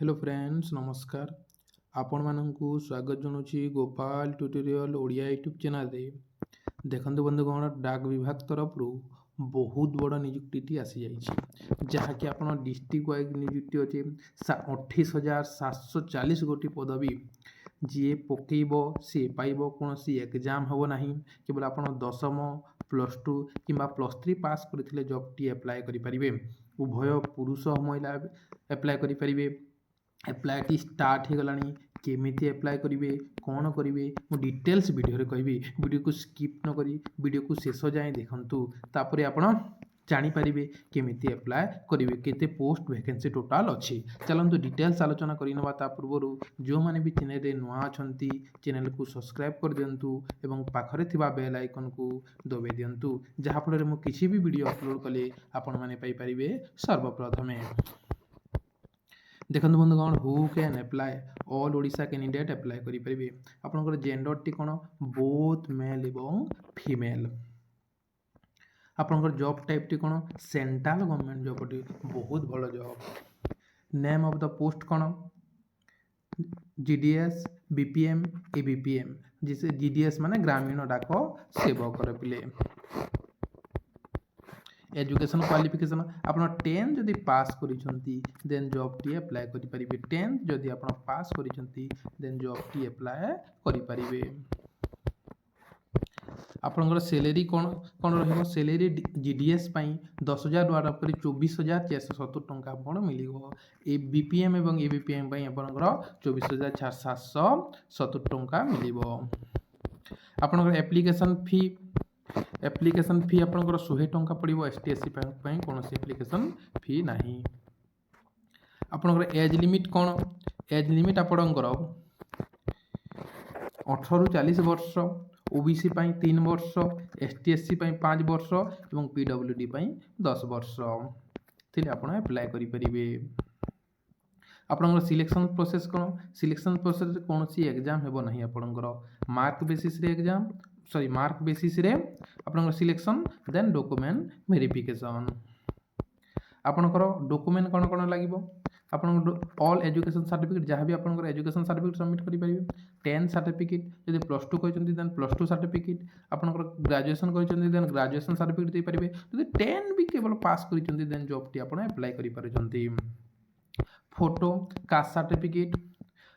Hello friends नमस्कार आपण मानकु स्वागत जनाऊँगी Gopal tutorial Odia YouTube channel रे देखंतु बंधुगण डाक विभाग तरफ बहुत बड़ नियुक्ति आसी जाइए जहाँकि आप डिस्ट्रिक्ट वाइज नियुक्ति अच्छे 28,740 गोटी पदवी जी पकेब सी पाइब कौन एग्जाम हम ना केवल आप दशम +2 कि +3 पास करते जॉब टी एप्लाय करें उभय पुरुष महिला एप्लाय करें एप्लायटी स्टार्ट हो गलानी केमिति एप्लाय करेंगे कौन करेंगे मु डिटेल्स वीडियो कहबी वीडियो को स्किप न करी वीडियो को शेष जाए देखंतु तापर आपण जानीपारे केमिति एप्लाय करेंगे केते पोस्ट वैकेंसी टोटाल अच्छी चलतु डिटेल्स आलोचना करवा ता पूर्व जो मैंने भी चैनल रे नुआ अच्छा चैनल को सब्सक्राइब कर दिंतु एवं पाखरे थिबा बेल आइकन को दबाई दिंतु जहाँफल मु किसी भी वीडियो अपलोड कले आपण मैंने पाइपारे सर्वप्रथमे देखो बंधुगण who can apply all Odisha candidate apply करेंगे आपंकर जेंडर टी कौन बोथ मेल एवं फीमेल आपंकर जॉब टाइप टी कौन सेंट्रल गवर्नमेंट जॉब टी बहुत भल job name of the post कौन जीडीएस बीपीएम एबीपीएम जिसे जीडीएस माने ग्रामीण डाक सेवक पिले एजुकेशन क्वालिफिकेशन आप 10 जदि पास करिसेंती देन जॉब टी अप्लाई करि परिबे 10 जदि आप पास करिसेंती देन जॉब टी अप्लाई करि परिबे आपनकर सैलरी कौन कौन रहिबो सैलरी जीडीएस पई 10,000 द्वारा पर 24,470 टंका आपण मिलिबो ए बीपीएम एवं एबीपीएम पई आपनकर 24,770 टंका मिलिबो आपनकर एप्लिकेशन फी आपनकर 100 टंका पड़ो एसटीएससी कौन एप्लिकेशन फी नहीं आपनकर एज लिमिट कौन एज लिमिट आपनकर 18 ରୁ 40 वर्ष ओबीसी 3 वर्ष एसटीएससी 5 वर्ष और पीडब्ल्यूडी 10 वर्ष थिले आपण अप्लाई करि परिबे आपनकर सिलेक्शन प्रोसेस कौन सिलेक्शन प्रोसेस कौन सी एग्जाम हेबो नहीं आपनकर मार्क बेसिस रे एग्जाम मार्क बेसिस रे आपनकर सिलेक्शन देन डॉक्यूमेंट वेरिफिकेशन आपनकर डॉक्यूमेंट कौन कौन लागिबो आपनकर ऑल एजुकेशन सर्टिफिकेट जहाँ भी आपनकर एजुकेशन सर्टिफिकेट सबमिट करि परिबे 10 सर्टिफिकेट यदि +2 कहचंती देन +2 सर्टिफिकेट आपनकर ग्रेजुएशन कहचंती देन ग्रेजुएशन सर्टिफिकेट दे परिबे यदि 10 भी केवल पास करिचंती देन जॉब टी आपण अप्लाई करि परचंती फोटो कास्ट सर्टिफिकेट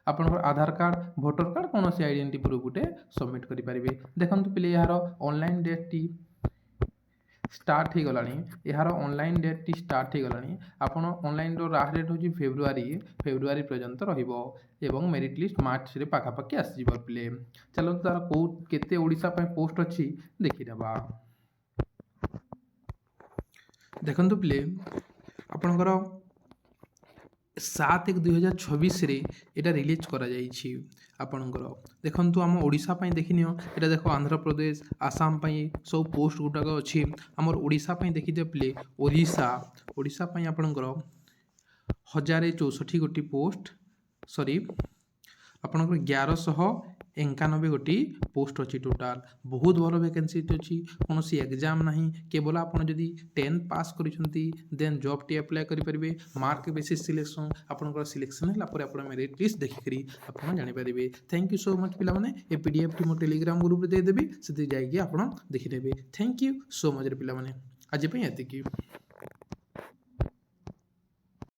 आपनकर आधार कार्ड भोटर कार्ड कौन सी आइडेंटिटी प्रूफ गोटे सबमिट करि परिबे देखंतु पहिले यार ऑनलाइन डेट टी स्टार्ट हो गलानी यार ऑनलाइन डेट टी स्टार्ट हो गलानी आपण ऑनलाइन रो लास्ट डेट होची फेब्रुआरी पर्यंत रहिबो एवं मेरिट लिस्ट मार्च रे पाखा पाखी आसीबो पिले चलो तार को केते ओडिसा पय पोस्ट अछि देखि देबा देखंतु पिले आपनकर 7/1/2026 रे एटा रिलीज करा जाइछि आपनकर देखंतु हम ओडिसा पय देखिनियो एटा देखो आंध्र प्रदेश आसाम पय सब पोस्ट गुटाक अछि हमर ओडिसा पय देखि दे प्ले ओडिसा पय आपनकर 1064 गोटी पोस्ट सॉरी आपनकर 1191 गोटी पोस्ट अच्छी टोटाल बहुत भल वैकेंसी अच्छी कौन एग्जाम ना केवल आपड़ जदि 10 पास करिसेंती देन जॉब टी अप्लाई करेंगे मार्क बेसिस सिलेक्शन आपनकर सिलेक्शन है मेरिट लिस्ट देखिक आप जानीपारे थैंक यू सो मच पिला माने ए पीडीएफ टी मो टेलीग्राम ग्रुप रे देदेवी से जाइए आप देखिदेवे थैंक यू सो मच रे पिला माने आज एतिकी।